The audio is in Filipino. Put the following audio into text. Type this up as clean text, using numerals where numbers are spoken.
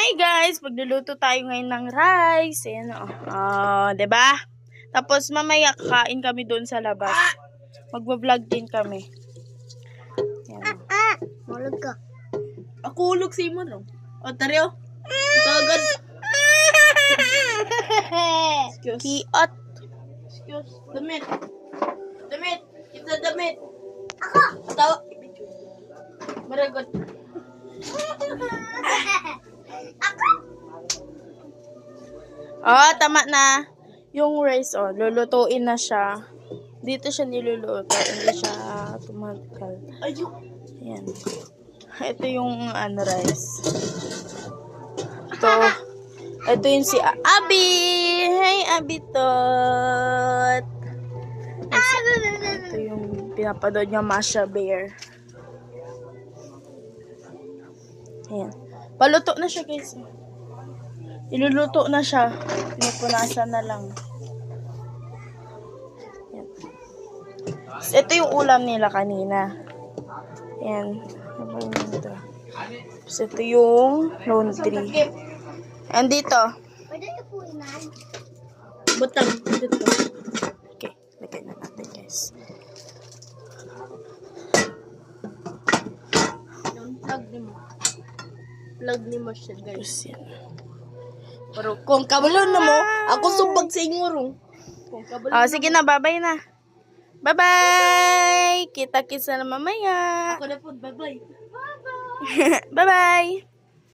Hi guys, magluluto tayo ngayon ng rice. Ayan o. 'Di ba? Tapos mamaya kakain kami doon sa labas. Magbo-vlog din kami. Ayan. Mulog ka. Ako ulog si mo no. O taryo. Tagad. Excuse. Kiot. Excuse. Damit. Damit. Kita damit. Ako! Tawa. Maragot. Ako! Tama na. Yung rice, lulutuin na siya. Dito siya niluluto. Hindi siya tumagal. Ayun. Ayan. Ito yung rice. Ito yung si Abi. Hey, Abi Tot. Ito yung pinapanood niya, Masha Bear. Ayan. Paluto na siya, guys. Iluluto na siya. Pinupunasan na lang. Ayan. Ito yung ulam nila kanina. Ayan. Tapos ito yung laundry. And dito. Pwede niyo po inan. Butang. Dito. Okay. Lagay na natin, guys. Yung plug ni mo. Plug ni mo siya, guys. Tapos yan. Pero kung kabalo na mo, ako subag sa inyo ron. Kung kabalo Sige na, bye-bye na. Bye-bye! Kita-kits na mamaya. ako na po, bye-bye. Bye-bye!